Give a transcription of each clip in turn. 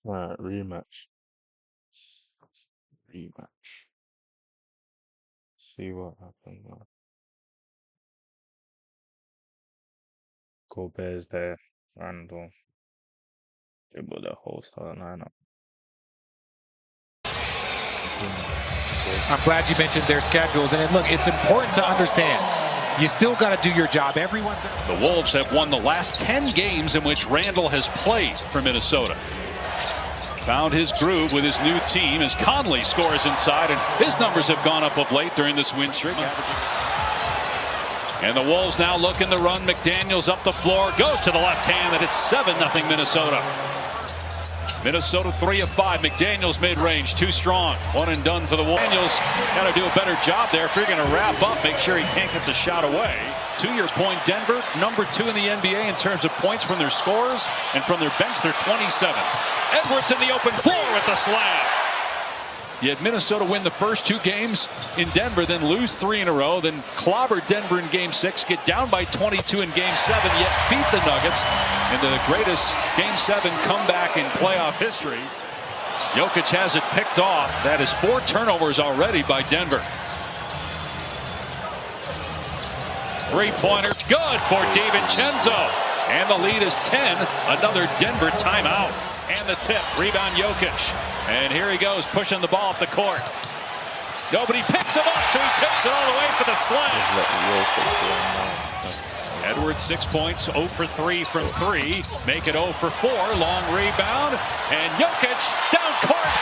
Right, rematch. Rematch. See what happens now. Gobert's there. Randle. Dribble the whole starting lineup. I'm glad you mentioned their schedules. And look, it's important to understand. You still got to do your job. Everyone's going to... The Wolves have won the last 10 games in which Randle has played for Minnesota. Found his groove with his new team as Conley scores inside, and his numbers have gone up of late during this win streak. And the Wolves now looking to run. McDaniels up the floor, goes to the left hand, and it's 7-0 Minnesota. Minnesota 3 of 5. McDaniels mid-range, too strong. One and done for the Wolves. McDaniels got to do a better job there. If you're going to wrap up, make sure he can't get the shot away. To your point, Denver, number 2 in the NBA in terms of points from their scorers, and from their bench, they're 27. Edwards in the open floor with the slam. You had Minnesota win the first 2 games in Denver, then lose 3 in a row, then clobber Denver in Game 6, get down by 22 in Game 7, yet beat the Nuggets into the greatest Game 7 comeback in playoff history. Jokic has it picked off. That is 4 turnovers already by Denver. Three-pointer, good for DiVincenzo. And the lead is 10. Another Denver timeout. And the tip, rebound Jokic. And here he goes, pushing the ball up the court. Nobody picks him up, so he takes it all the way for the slam. Edwards 6 points, 0 for 3 from 3. Make it 0 for 4, long rebound. And Jokic down court.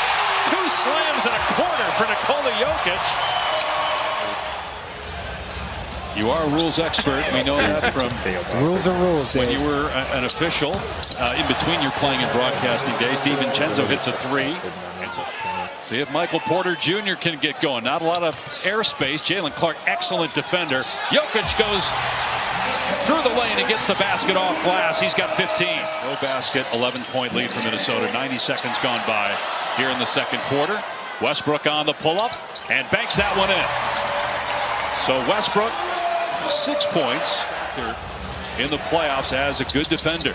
2 slams and a quarter for Nikola Jokic. You are a rules expert. We know that from rules are rules. When you were an official, in between your playing and broadcasting days, DiVincenzo hits a 3. See if Michael Porter Jr. can get going. Not a lot of airspace. Jalen Clark, excellent defender. Jokic goes through the lane and gets the basket off glass. He's got 15. No basket, 11-point lead for Minnesota. 90 seconds gone by here in the second quarter. Westbrook on the pull-up and banks that one in. So Westbrook, 6 points in the playoffs as a good defender.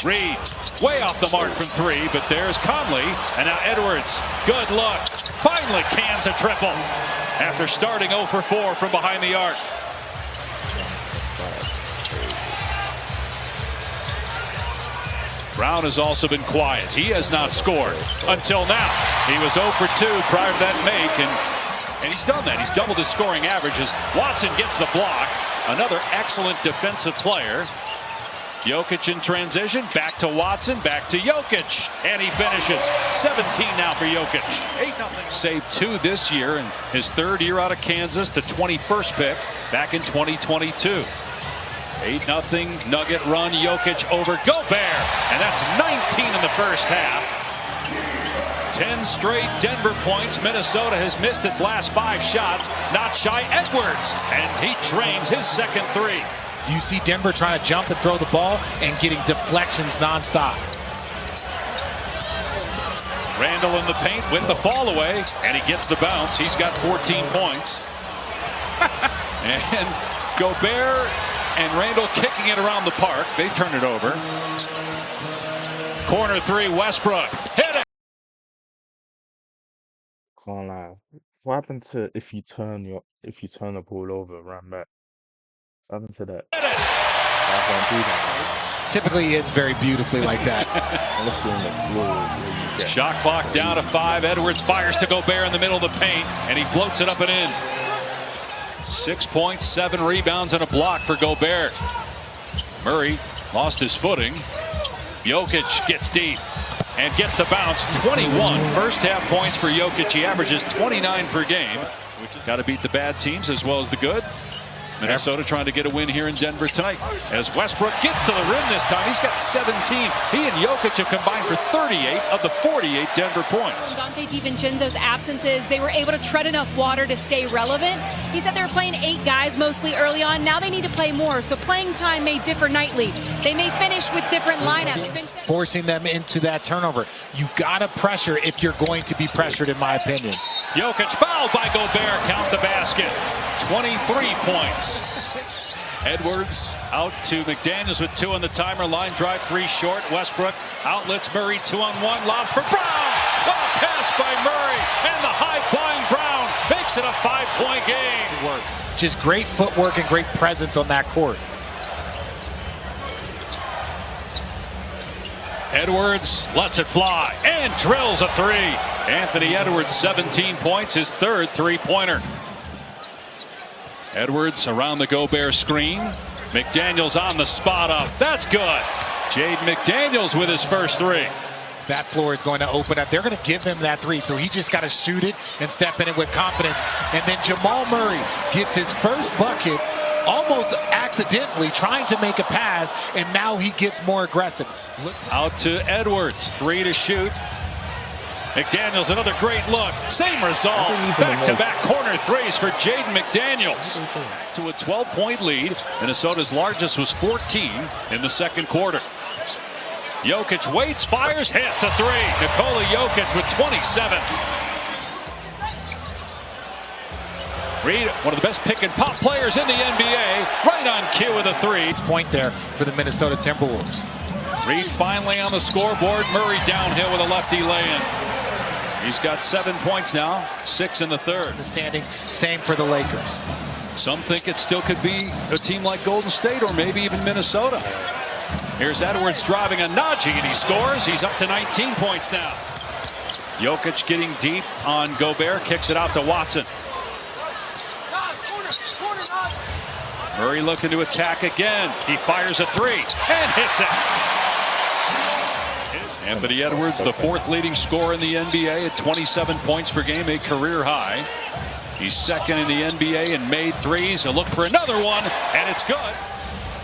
Reed, way off the mark from 3, but there's Conley, and now Edwards, good look, finally cans a triple after starting 0 for 4 from behind the arc. Brown has also been quiet. He has not scored until now. He was 0 for 2 prior to that make, and he's done that. He's doubled his scoring averages. Watson gets the block. Another excellent defensive player. Jokic in transition. Back to Watson. Back to Jokic. And he finishes. 17 now for Jokic. 8-0. Saved 2 this year in his 3rd year out of Kansas. The 21st pick back in 2022. 8-0 Nugget run. Jokic over Gobert. And that's 19 in the first half. 10 straight Denver points. Minnesota has missed its last 5 shots. Not shy Edwards. And he drains his second 3. You see Denver trying to jump and throw the ball and getting deflections nonstop. Randle in the paint with the fall away. And he gets the bounce. He's got 14 points. And Gobert and Randle kicking it around the park. They turn it over. Corner 3, Westbrook. Hit it. Can't lie. What happened to if you turn the ball over, run back? What happened to that? I can't do that. Typically it's very beautifully like that. Unless you're on the floor, you get Shot clock down to 5. Edwards fires to Gobert in the middle of the paint, and he floats it up and in. 6 points, 7 rebounds, and a block for Gobert. Murray lost his footing. Jokic gets deep and gets the bounce. 21 first half points for Jokic. He averages 29 per game. Got to beat the bad teams as well as the good. Minnesota trying to get a win here in Denver tonight. As Westbrook gets to the rim this time, he's got 17. He and Jokic have combined for 38 of the 48 Denver points. Dante DiVincenzo's absences, they were able to tread enough water to stay relevant. He said they were playing 8 guys mostly early on. Now they need to play more, so playing time may differ nightly. They may finish with different lineups. Forcing them into that turnover. You got to pressure if you're going to be pressured, in my opinion. Jokic fouled by Gobert. Count the basket. 23 points. Edwards out to McDaniels with 2 on the timer. Line drive, 3 short. Westbrook outlets Murray, 2-on-1. Lob for Brown. Oh, pass by Murray. And the high-flying Brown makes it a 5-point game. Just great footwork and great presence on that court. Edwards lets it fly and drills a 3. Anthony Edwards, 17 points, his 3rd three-pointer. Edwards around the Gobert screen. McDaniels on the spot up. That's good. Jaden McDaniels with his first 3. That floor is going to open up. They're going to give him that 3, so he just got to shoot it and step in it with confidence. And then Jamal Murray gets his first bucket almost accidentally trying to make a pass, and now he gets more aggressive. Out to Edwards, 3 to shoot. McDaniels, another great look. Same result. Back-to-back corner 3s for Jaden McDaniels. To a 12-point lead. Minnesota's largest was 14 in the second quarter. Jokic waits, fires, hits a 3. Nikola Jokic with 27. Reed, one of the best pick-and-pop players in the NBA, right on cue with a 3. Point there for the Minnesota Timberwolves. Reed finally on the scoreboard. Murray downhill with a lefty lay-in. He's got 7 points now, 6 in the 3rd. The standings, same for the Lakers. Some think it still could be a team like Golden State or maybe even Minnesota. Here's Edwards driving a Najee and he scores. He's up to 19 points now. Jokic getting deep on Gobert, kicks it out to Watson. Murray looking to attack again. He fires a 3 and hits it. Anthony Edwards, the 4th leading scorer in the NBA at 27 points per game, a career high. He's 2nd in the NBA in made 3s. He'll look for another one, and it's good.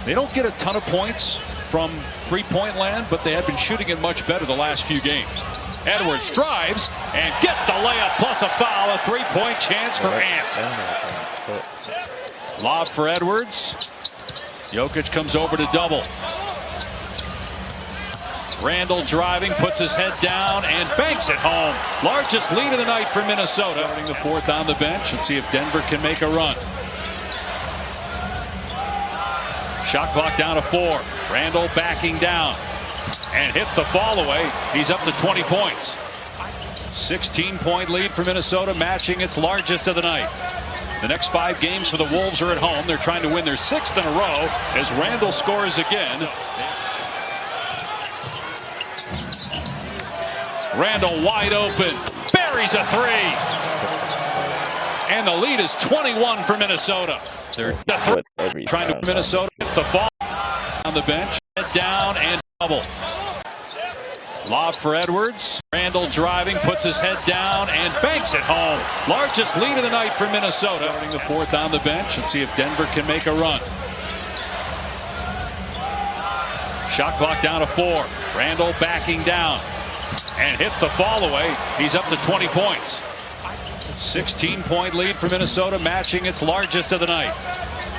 They don't get a ton of points from three-point land, but they have been shooting it much better the last few games. Edwards drives and gets the layup plus a foul, a 3-point chance for Ant. Lob for Edwards. Jokic comes over to double. Randle driving, puts his head down and banks it home. Largest lead of the night for Minnesota. Starting the 4th on the bench and see if Denver can make a run. Shot clock down to 4. Randle backing down and hits the fall away. He's up to 20 points. 16-point lead for Minnesota, matching its largest of the night. The next 5 games for the Wolves are at home. They're trying to win their 6th in a row as Randle scores again. Randle wide open, buries a 3. And the lead is 21 for Minnesota. They're trying to Minnesota. It's the fall on the bench. Head down and double. Lob for Edwards. Randle driving, puts his head down and banks it home. Largest lead of the night for Minnesota. Starting the 4th on the bench and see if Denver can make a run. Shot clock down to 4. Randle backing down and hits the fall away. He's up to 20 points. 16-point lead for Minnesota, matching its largest of the night.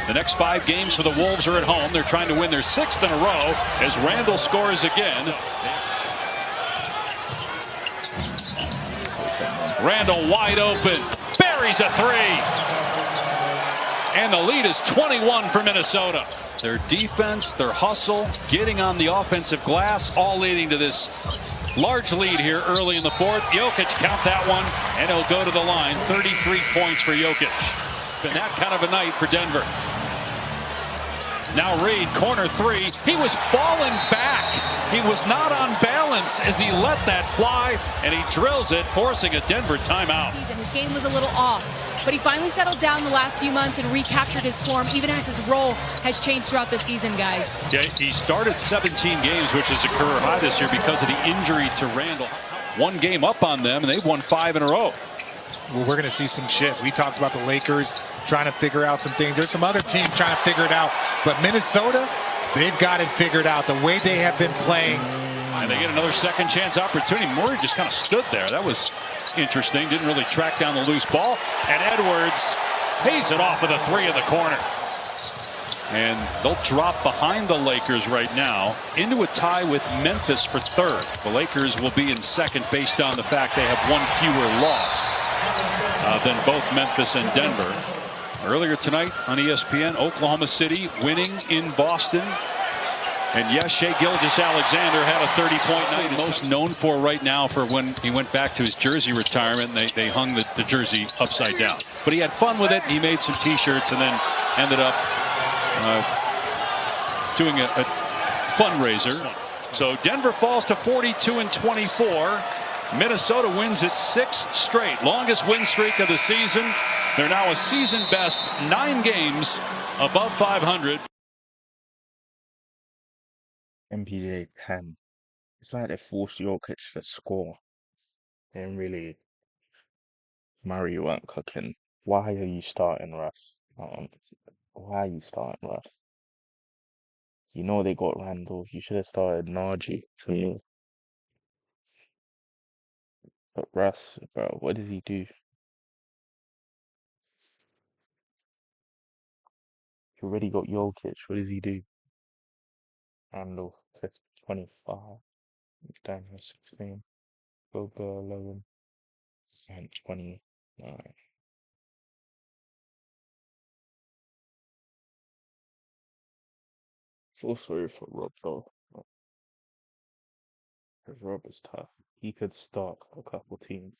The next 5 games for the Wolves are at home. They're trying to win their 6th in a row as Randle scores again. Randle wide open, buries a 3. And the lead is 21 for Minnesota. Their defense, their hustle, getting on the offensive glass, all leading to this large lead here early in the 4th. Jokic, count that one, and he'll go to the line. 33 points for Jokic. Been that kind of a night for Denver. Now Reed, corner 3. He was falling back. He was not on balance as he let that fly, and he drills it, forcing a Denver timeout. His game was a little off, but he finally settled down the last few months and recaptured his form, even as his role has changed throughout the season, guys. Yeah, he started 17 games, which is a career high this year because of the injury to Randle. 1 game up on them, and they've won 5 in a row. Well, we're going to see some shifts. We talked about the Lakers trying to figure out some things. There's some other teams trying to figure it out. But Minnesota, they've got it figured out the way they have been playing. And they get another second chance opportunity. Murray just kind of stood there. That was interesting. Didn't really track down the loose ball. And Edwards pays it off of the 3 in the corner. And they'll drop behind the Lakers right now into a tie with Memphis for 3rd. The Lakers will be in 2nd based on the fact they have 1 fewer loss than both Memphis and Denver. earlier tonight on ESPN, Oklahoma City winning in Boston. And yes, Shai Gilgeous-Alexander had a 30-point night. Most known for right now for when he went back to his jersey retirement. They hung the jersey upside down. But he had fun with it. He made some T-shirts and then ended up doing a fundraiser. So Denver falls to 42-24. Minnesota wins its 6th straight. Longest win streak of the season. They're now a season best 9 games above 500. MPJ 10. It's like they forced Jokic to score. They didn't really. Murray weren't cooking. Why are you starting Russ? Why are you starting Russ? You know they got Randle. You should have started Najee to me. But Russ, bro, what does he do? You already got Jokic. What does he do? Randle 25. Daniel 16. Boba 11. And 29. Feel sorry for Rob though. Because Rob is tough. He could start a couple teams.